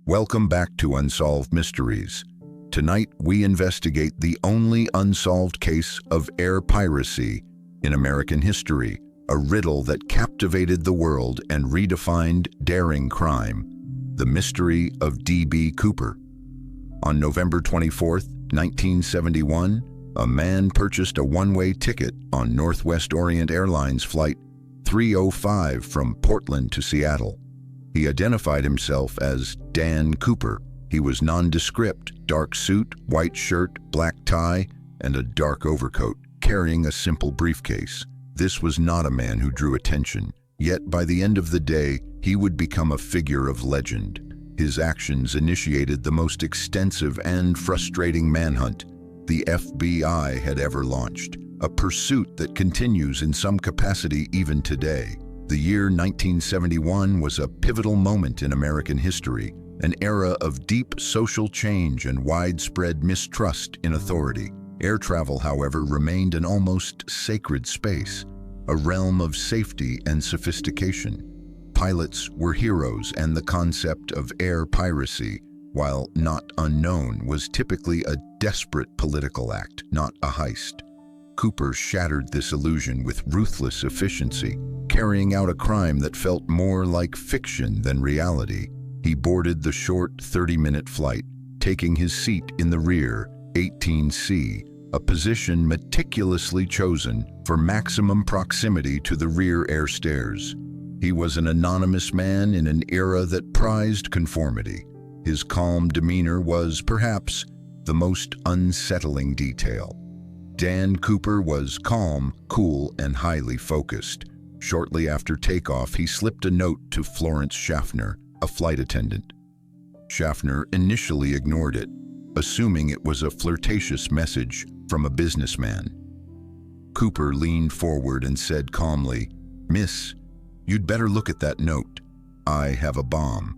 Welcome back to Unsolved Mysteries. Tonight, we investigate the only unsolved case of air piracy in American history, a riddle that captivated the world and redefined daring crime, the mystery of D.B. Cooper. On November 24, 1971, a man purchased a one-way ticket on Northwest Orient Airlines Flight 305 from Portland to Seattle. He identified himself as Dan Cooper. He was nondescript, dark suit, white shirt, black tie, and a dark overcoat, carrying a simple briefcase. This was not a man who drew attention, yet by the end of the day, he would become a figure of legend. His actions initiated the most extensive and frustrating manhunt the FBI had ever launched, a pursuit that continues in some capacity even today. The year 1971 was a pivotal moment in American history, an era of deep social change and widespread mistrust in authority. Air travel, however, remained an almost sacred space, a realm of safety and sophistication. Pilots were heroes, and the concept of air piracy, while not unknown, was typically a desperate political act, not a heist. Cooper shattered this illusion with ruthless efficiency, carrying out a crime that felt more like fiction than reality. He boarded the short 30-minute flight, taking his seat in the rear, 18C, a position meticulously chosen for maximum proximity to the rear air stairs. He was an anonymous man in an era that prized conformity. His calm demeanor was, perhaps, the most unsettling detail. Dan Cooper was calm, cool, and highly focused. Shortly after takeoff, he slipped a note to Florence Schaffner, a flight attendant. Schaffner initially ignored it, assuming it was a flirtatious message from a businessman. Cooper leaned forward and said calmly, "Miss, you'd better look at that note. I have a bomb."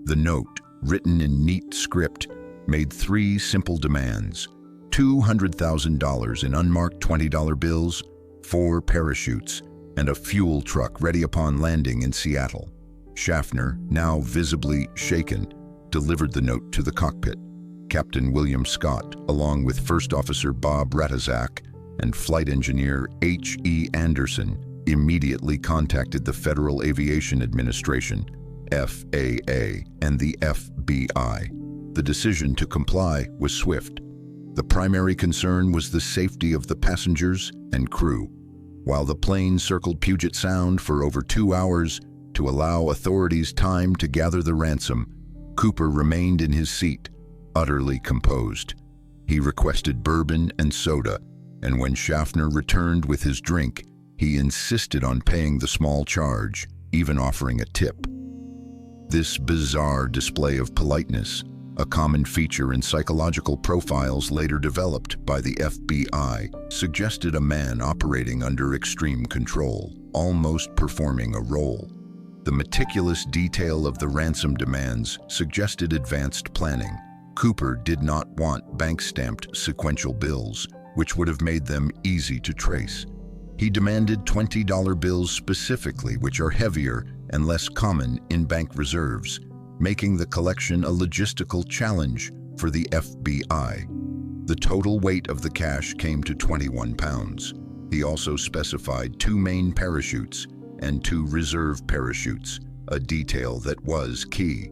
The note, written in neat script, made three simple demands: $200,000 in unmarked $20 bills, 4 parachutes, and a fuel truck ready upon landing in Seattle. Schaffner, now visibly shaken, delivered the note to the cockpit. Captain William Scott, along with First Officer Bob Ratazak and Flight Engineer H.E. Anderson, immediately contacted the Federal Aviation Administration, FAA, and the FBI. The decision to comply was swift. The primary concern was the safety of the passengers and crew. While the plane circled Puget Sound for over 2 hours to allow authorities time to gather the ransom, Cooper remained in his seat, utterly composed. He requested bourbon and soda, and when Schaffner returned with his drink, he insisted on paying the small charge, even offering a tip. This bizarre display of politeness, a common feature in psychological profiles later developed by the FBI, suggested a man operating under extreme control, almost performing a role. The meticulous detail of the ransom demands suggested advanced planning. Cooper did not want bank-stamped sequential bills, which would have made them easy to trace. He demanded $20 bills specifically, which are heavier and less common in bank reserves, making the collection a logistical challenge for the FBI. The total weight of the cash came to 21 pounds. He also specified 2 main parachutes and 2 reserve parachutes, a detail that was key.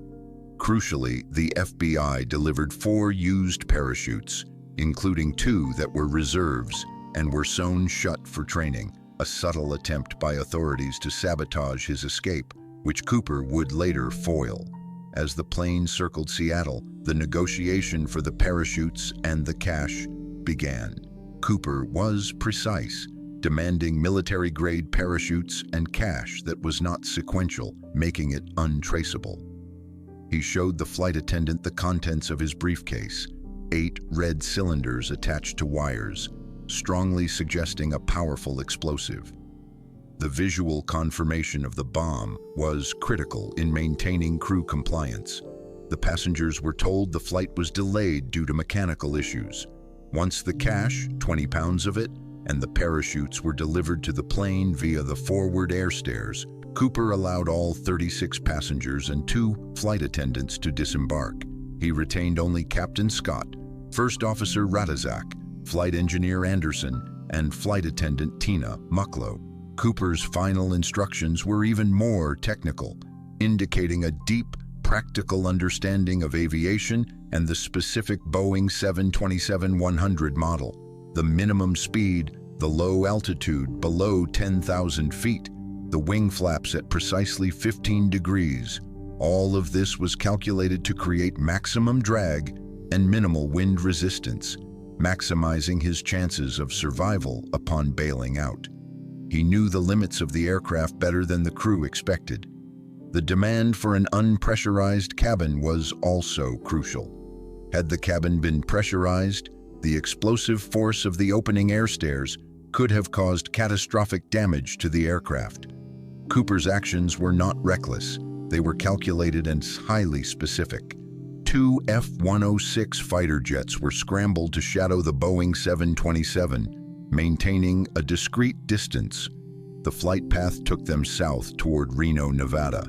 Crucially, the FBI delivered 4 used parachutes, including 2 that were reserves and were sewn shut for training, a subtle attempt by authorities to sabotage his escape, which Cooper would later foil. As the plane circled Seattle, the negotiation for the parachutes and the cash began. Cooper was precise, demanding military-grade parachutes and cash that was not sequential, making it untraceable. He showed the flight attendant the contents of his briefcase, 8 red cylinders attached to wires, strongly suggesting a powerful explosive. The visual confirmation of the bomb was critical in maintaining crew compliance. The passengers were told the flight was delayed due to mechanical issues. Once the cash, 20 pounds of it, and the parachutes were delivered to the plane via the forward air stairs, Cooper allowed all 36 passengers and 2 flight attendants to disembark. He retained only Captain Scott, First Officer Ratazak, Flight Engineer Anderson, and Flight Attendant Tina McCoy. Cooper's final instructions were even more technical, indicating a deep, practical understanding of aviation and the specific Boeing 727-100 model. The minimum speed, the low altitude below 10,000 feet, the wing flaps at precisely 15 degrees. All of this was calculated to create maximum drag and minimal wind resistance, maximizing his chances of survival upon bailing out. He knew the limits of the aircraft better than the crew expected. The demand for an unpressurized cabin was also crucial. Had the cabin been pressurized, the explosive force of the opening air stairs could have caused catastrophic damage to the aircraft. Cooper's actions were not reckless. They were calculated and highly specific. 2 F-106 fighter jets were scrambled to shadow the Boeing 727, maintaining a discreet distance. The flight path took them south toward Reno, Nevada.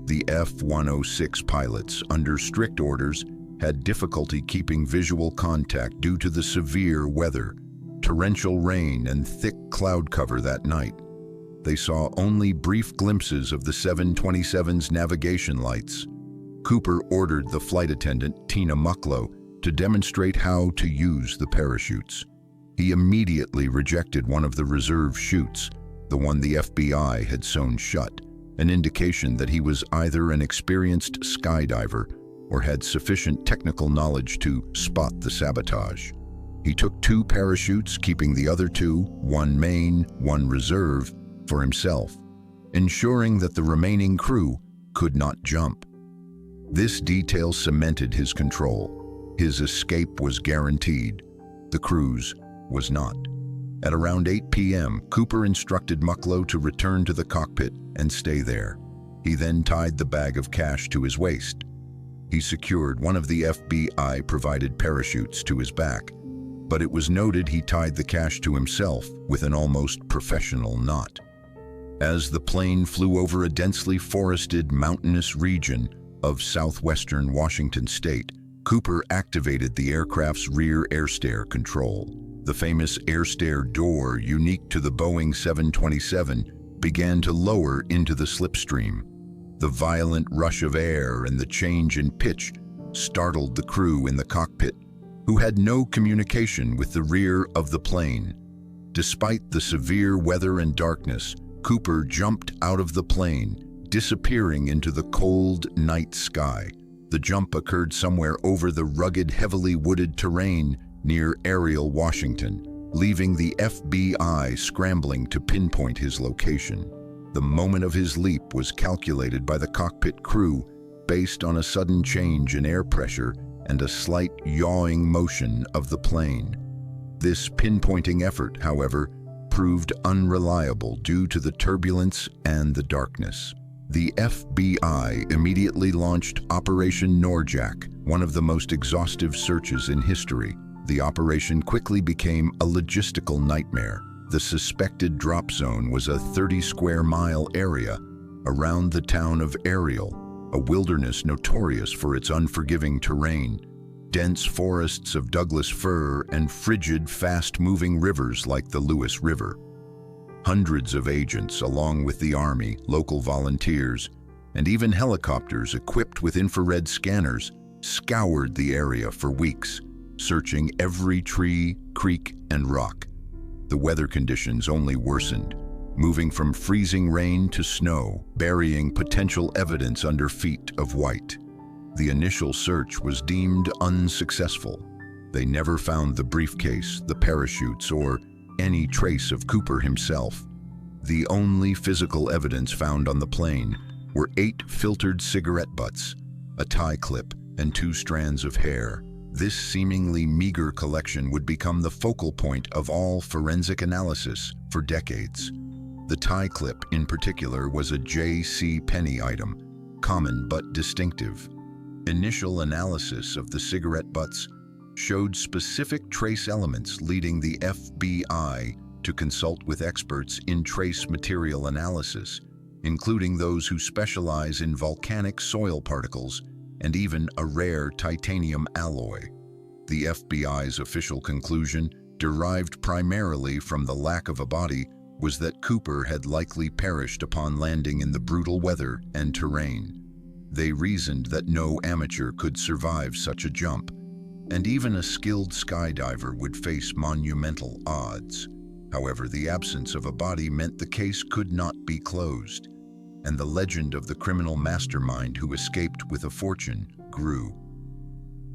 The F-106 pilots, under strict orders, had difficulty keeping visual contact due to the severe weather, torrential rain, and thick cloud cover that night. They saw only brief glimpses of the 727's navigation lights. Cooper ordered the flight attendant, Tina McCoy, to demonstrate how to use the parachutes. He immediately rejected one of the reserve chutes, the one the FBI had sewn shut, an indication that he was either an experienced skydiver or had sufficient technical knowledge to spot the sabotage. He took 2 parachutes, keeping the other 2, one main, one reserve, for himself, ensuring that the remaining crew could not jump. This detail cemented his control. His escape was guaranteed. The crew's was not. At around 8 p.m., Cooper instructed McCoy to return to the cockpit and stay there. He then tied the bag of cash to his waist. He secured one of the FBI-provided parachutes to his back, but it was noted he tied the cash to himself with an almost professional knot. As the plane flew over a densely forested, mountainous region of southwestern Washington state, Cooper activated the aircraft's rear air stair control. The famous air stair door, unique to the Boeing 727, began to lower into the slipstream. The violent rush of air and the change in pitch startled the crew in the cockpit, who had no communication with the rear of the plane. Despite the severe weather and darkness, Cooper jumped out of the plane, disappearing into the cold night sky. The jump occurred somewhere over the rugged, heavily wooded terrain near Ariel, Washington, leaving the FBI scrambling to pinpoint his location. The moment of his leap was calculated by the cockpit crew based on a sudden change in air pressure and a slight yawing motion of the plane. This pinpointing effort, however, proved unreliable due to the turbulence and the darkness. The FBI immediately launched Operation Norjak, one of the most exhaustive searches in history. The operation quickly became a logistical nightmare. The suspected drop zone was a 30-square-mile area around the town of Ariel, a wilderness notorious for its unforgiving terrain, dense forests of Douglas fir, and frigid, fast-moving rivers like the Lewis River. Hundreds of agents, along with the Army, local volunteers, and even helicopters equipped with infrared scanners, scoured the area for weeks, searching every tree, creek, and rock. The weather conditions only worsened, moving from freezing rain to snow, burying potential evidence under feet of white. The initial search was deemed unsuccessful. They never found the briefcase, the parachutes, or any trace of Cooper himself. The only physical evidence found on the plane were 8 filtered cigarette butts, a tie clip, and 2 strands of hair. This seemingly meager collection would become the focal point of all forensic analysis for decades. The tie clip, in particular, was a J.C. Penney item, common but distinctive. Initial analysis of the cigarette butts showed specific trace elements, leading the FBI to consult with experts in trace material analysis. including those who specialize in volcanic soil particles and even a rare titanium alloy. The FBI's official conclusion, derived primarily from the lack of a body, was that Cooper had likely perished upon landing in the brutal weather and terrain. They reasoned that no amateur could survive such a jump, and even a skilled skydiver would face monumental odds. However, the absence of a body meant the case could not be closed, and the legend of the criminal mastermind who escaped with a fortune grew.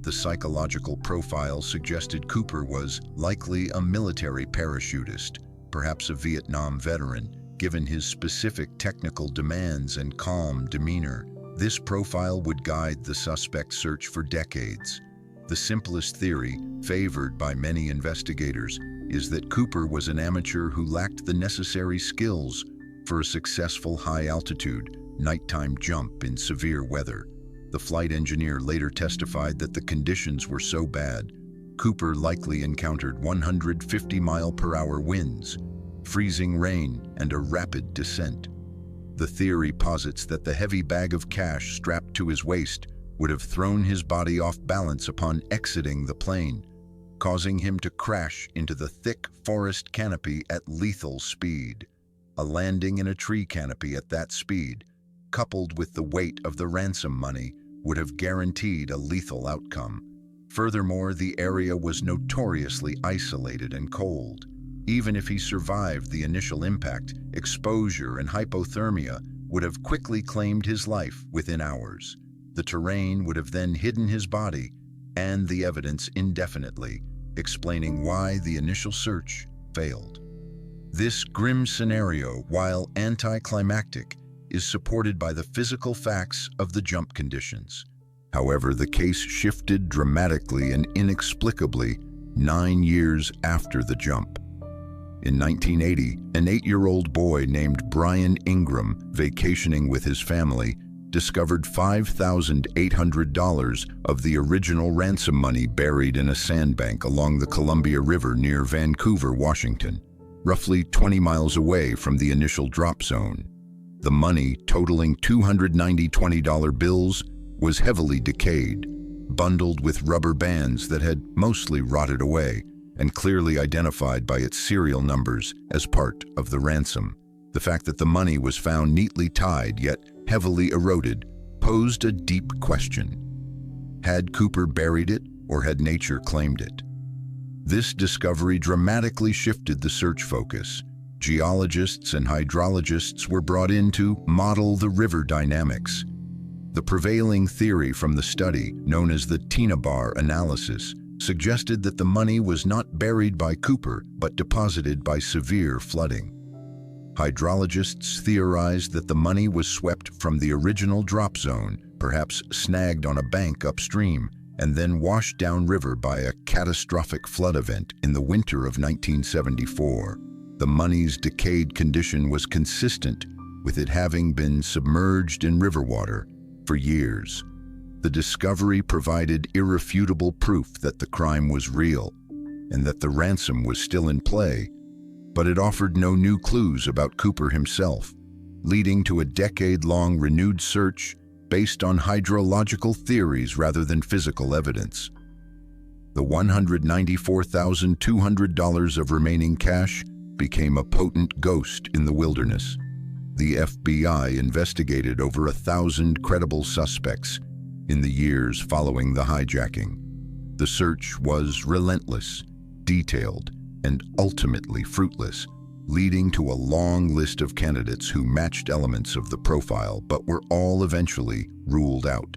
The psychological profile suggested Cooper was likely a military parachutist, perhaps a Vietnam veteran, given his specific technical demands and calm demeanor. This profile would guide the suspect's search for decades. The simplest theory, favored by many investigators, is that Cooper was an amateur who lacked the necessary skills for a successful high-altitude, nighttime jump in severe weather. The flight engineer later testified that the conditions were so bad, Cooper likely encountered 150-mile-per-hour winds, freezing rain, and a rapid descent. The theory posits that the heavy bag of cash strapped to his waist would have thrown his body off balance upon exiting the plane, causing him to crash into the thick forest canopy at lethal speed. A landing in a tree canopy at that speed, coupled with the weight of the ransom money, would have guaranteed a lethal outcome. Furthermore, the area was notoriously isolated and cold. Even if he survived the initial impact, exposure and hypothermia would have quickly claimed his life within hours. The terrain would have then hidden his body and the evidence indefinitely, explaining why the initial search failed. This grim scenario, while anticlimactic, is supported by the physical facts of the jump conditions. However, the case shifted dramatically and inexplicably 9 years after the jump. In 1980, an 8-year-old boy named Brian Ingram, vacationing with his family, discovered $5,800 of the original ransom money buried in a sandbank along the Columbia River near Vancouver, Washington, roughly 20 miles away from the initial drop zone. The money, totaling 290 $20 bills, was heavily decayed, bundled with rubber bands that had mostly rotted away, and clearly identified by its serial numbers as part of the ransom. The fact that the money was found neatly tied yet heavily eroded posed a deep question. Had Cooper buried it, or had nature claimed it? This discovery dramatically shifted the search focus. Geologists and hydrologists were brought in to model the river dynamics. The prevailing theory from the study, known as the Tina Bar analysis, suggested that the money was not buried by Cooper but deposited by severe flooding. Hydrologists theorized that the money was swept from the original drop zone, perhaps snagged on a bank upstream, and then washed downriver by a catastrophic flood event in the winter of 1974. The money's decayed condition was consistent with it having been submerged in river water for years. The discovery provided irrefutable proof that the crime was real and that the ransom was still in play, but it offered no new clues about Cooper himself, leading to a decade-long renewed search based on hydrological theories rather than physical evidence. The $194,200 of remaining cash became a potent ghost in the wilderness. The FBI investigated over 1,000 credible suspects in the years following the hijacking. The search was relentless, detailed, and ultimately fruitless, leading to a long list of candidates who matched elements of the profile but were all eventually ruled out.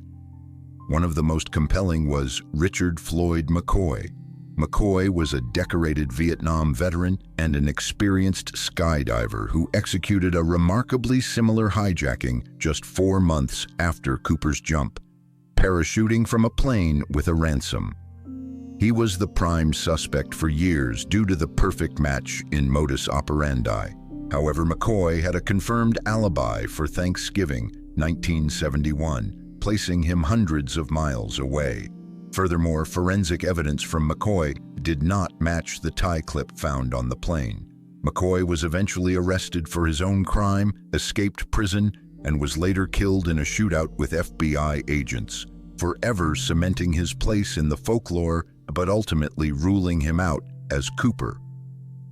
One of the most compelling was Richard Floyd McCoy. McCoy was a decorated Vietnam veteran and an experienced skydiver who executed a remarkably similar hijacking just 4 months after Cooper's jump, parachuting from a plane with a ransom. He was the prime suspect for years due to the perfect match in modus operandi. However, McCoy had a confirmed alibi for Thanksgiving 1971, placing him hundreds of miles away. Furthermore, forensic evidence from McCoy did not match the tie clip found on the plane. McCoy was eventually arrested for his own crime, escaped prison, and was later killed in a shootout with FBI agents, forever cementing his place in the folklore but ultimately ruling him out as Cooper.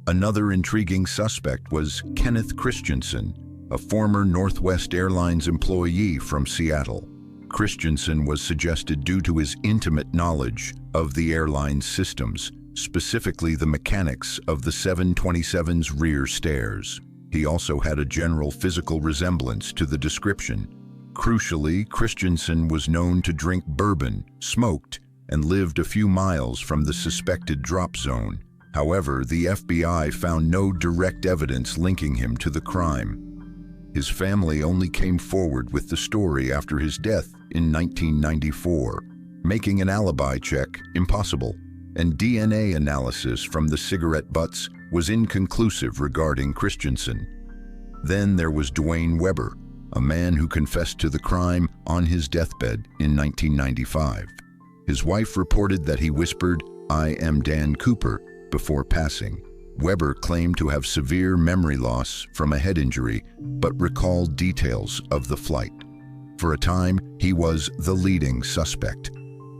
Another intriguing suspect was Kenneth Christiansen, a former Northwest Airlines employee from Seattle. Christiansen was suggested due to his intimate knowledge of the airline's systems, specifically the mechanics of the 727's rear stairs. He also had a general physical resemblance to the description. Crucially, Christiansen was known to drink bourbon, smoked, and lived a few miles from the suspected drop zone. However, the FBI found no direct evidence linking him to the crime. His family only came forward with the story after his death in 1994, making an alibi check impossible, and DNA analysis from the cigarette butts was inconclusive regarding Christiansen. Then there was Dwayne Weber, a man who confessed to the crime on his deathbed in 1995. His wife reported that he whispered, "I am Dan Cooper," before passing. Weber claimed to have severe memory loss from a head injury, but recalled details of the flight. For a time, he was the leading suspect.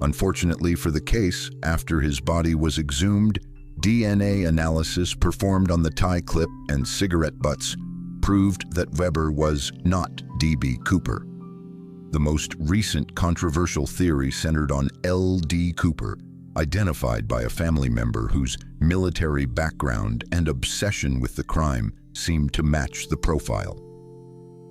Unfortunately for the case, after his body was exhumed, DNA analysis performed on the tie clip and cigarette butts proved that Weber was not D.B. Cooper. The most recent controversial theory centered on L.D. Cooper, identified by a family member whose military background and obsession with the crime seemed to match the profile.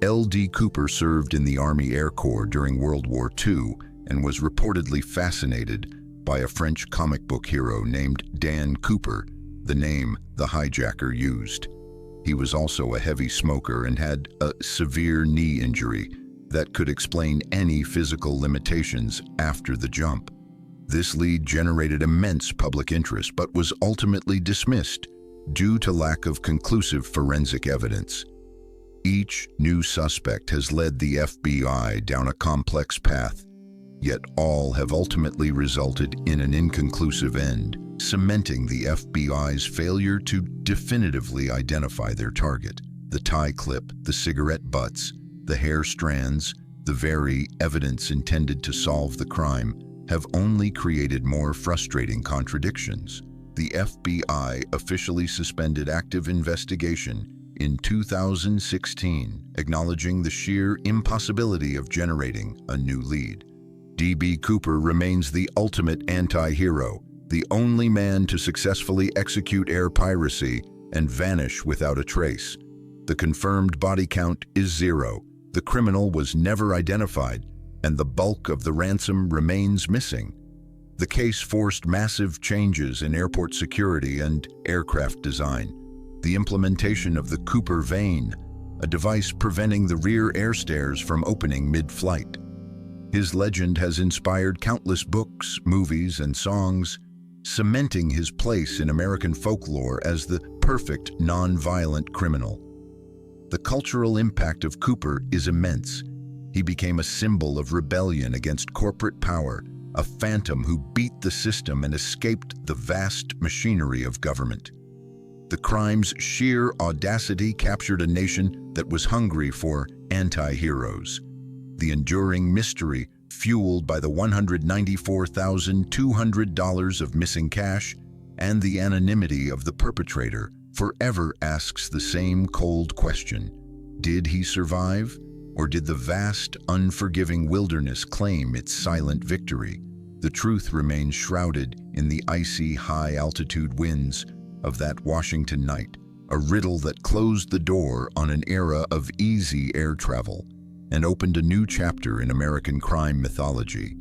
L.D. Cooper served in the Army Air Corps during World War II and was reportedly fascinated by a French comic book hero named Dan Cooper, the name the hijacker used. He was also a heavy smoker and had a severe knee injury that could explain any physical limitations after the jump. This lead generated immense public interest but was ultimately dismissed due to lack of conclusive forensic evidence. Each new suspect has led the FBI down a complex path, yet all have ultimately resulted in an inconclusive end, cementing the FBI's failure to definitively identify their target. The tie clip, the cigarette butts, the hair strands, the very evidence intended to solve the crime, have only created more frustrating contradictions. The FBI officially suspended active investigation in 2016, acknowledging the sheer impossibility of generating a new lead. D.B. Cooper remains the ultimate anti-hero, the only man to successfully execute air piracy and vanish without a trace. The confirmed body count is 0. The criminal was never identified, and the bulk of the ransom remains missing. The case forced massive changes in airport security and aircraft design. The implementation of the Cooper vane, a device preventing the rear air stairs from opening mid-flight. His legend has inspired countless books, movies, and songs, cementing his place in American folklore as the perfect non-violent criminal. The cultural impact of Cooper is immense. He became a symbol of rebellion against corporate power, a phantom who beat the system and escaped the vast machinery of government. The crime's sheer audacity captured a nation that was hungry for anti-heroes. The enduring mystery, fueled by the $194,200 of missing cash and the anonymity of the perpetrator, forever asks the same cold question: did he survive, or did the vast, unforgiving wilderness claim its silent victory? The truth remains shrouded in the icy, high-altitude winds of that Washington night, a riddle that closed the door on an era of easy air travel and opened a new chapter in American crime mythology.